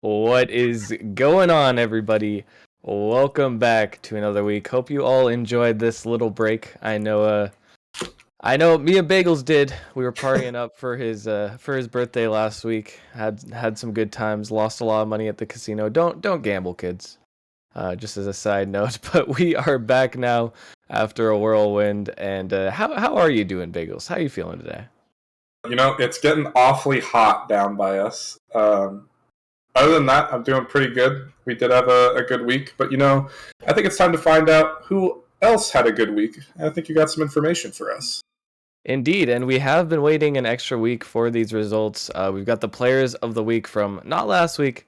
What is going on, everybody? Welcome back to another week. Hope you all enjoyed this little break. I know me and Bagels did. We were partying up for his birthday last week. Had some good times. Lost a lot of money at the casino. Don't gamble, kids. Just as a side note, but we are back now after a whirlwind. And how are you doing, Bagels? How are you feeling today? It's getting awfully hot down by us. Other than that, I'm doing pretty good. We did have a good week, but I think it's time to find out who else had a good week. I think you got some information for us. Indeed, and we have been waiting an extra week for these results. We've got the players of the week from not last week,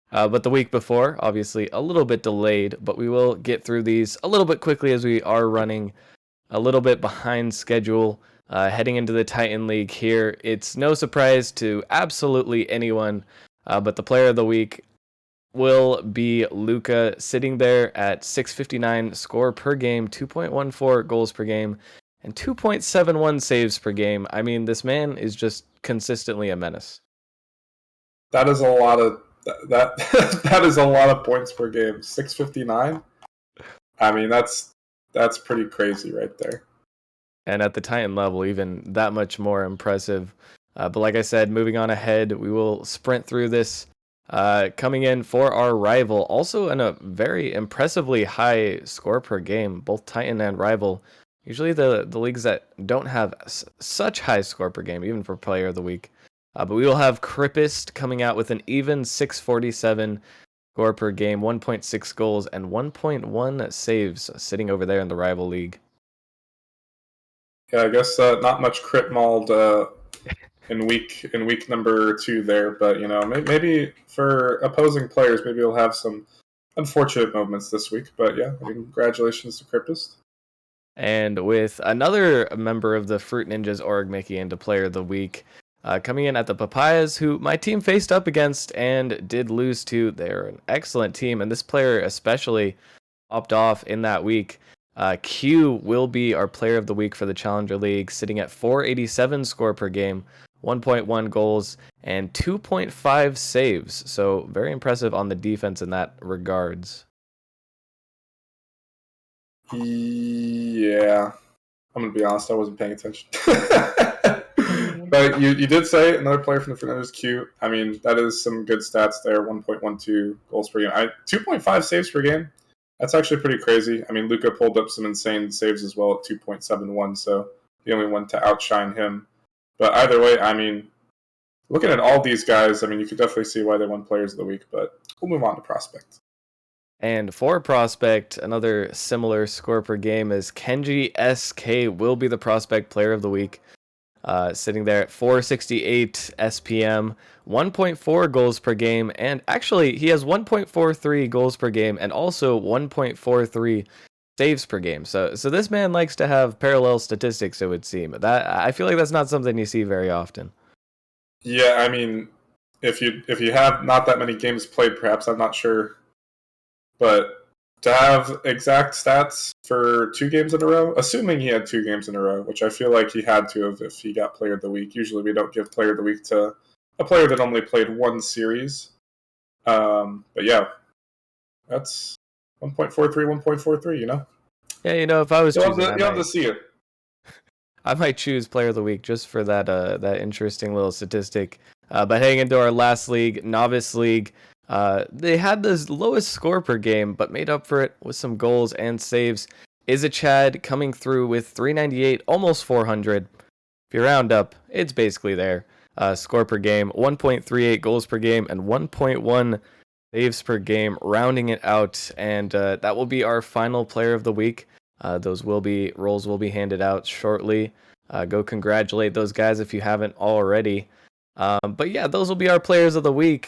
but the week before. Obviously, a little bit delayed, but we will get through these a little bit quickly as we are running a little bit behind schedule. Heading into the Titan League here, it's no surprise to absolutely anyone, but the player of the week will be Luka, sitting there at 659 score per game, 2.14 goals per game, and 2.71 saves per game. I mean, this man is just consistently a menace. That is a lot of that. That is a lot of points per game. 659. I mean, that's pretty crazy right there. And at the Titan level, even that much more impressive. But like I said, moving on ahead, we will sprint through this. Coming in for our rival, also in a very impressively high score per game, both Titan and rival. Usually the leagues that don't have such high score per game, even for player of the week. But we will have Crippist coming out with an even 647 score per game, 1.6 goals, and 1.1 saves, sitting over there in the rival league. Yeah, I guess not much crit mauled in week number 2 there, but maybe for opposing players, maybe we'll have some unfortunate moments this week. But yeah, I mean, congratulations to Crippist. And with another member of the Fruit Ninjas org making into player of the week, coming in at the Papayas, who my team faced up against and did lose to. They're an excellent team, and this player especially popped off in that week. Q will be our player of the week for the Challenger League, sitting at 487 score per game, 1.1 goals, and 2.5 saves. So very impressive on the defense in that regards. Yeah, I'm gonna be honest. I wasn't paying attention. But you did say another player from the Fernandez queue. I mean, that is some good stats there. 1.12 goals per game. 2.5 saves per game. That's actually pretty crazy. I mean, Luka pulled up some insane saves as well at 2.71, so the only one to outshine him. But either way, I mean, looking at all these guys, I mean, you could definitely see why they won Players of the Week. But we'll move on to Prospect. And for Prospect, another similar score per game is Kenji SK will be the Prospect Player of the Week. Sitting there at 468 SPM, 1.4 goals per game, and actually he has 1.43 goals per game and also 1.43 saves per game. So this man likes to have parallel statistics, it would seem. That I feel like that's not something you see very often. Yeah, I mean, if you have not that many games played, perhaps I'm not sure, but to have exact stats for 2 games in a row, assuming he had 2 games in a row, which I feel like he had to have if he got Player of the Week. Usually we don't give Player of the Week to a player that only played 1 series. But yeah, that's 1.43, 1.43, Yeah, if I was choosing, you'll have to see it. I might choose Player of the Week just for that interesting little statistic. But heading into our last league, Novice League, they had the lowest score per game, but made up for it with some goals and saves. Chad coming through with 398, almost 400. If you round up, it's basically there. Score per game, 1.38 goals per game, and 1.1 saves per game, rounding it out. And that will be our final Player of the Week. Those roles will be handed out shortly. Go congratulate those guys if you haven't already. But yeah, those will be our players of the week.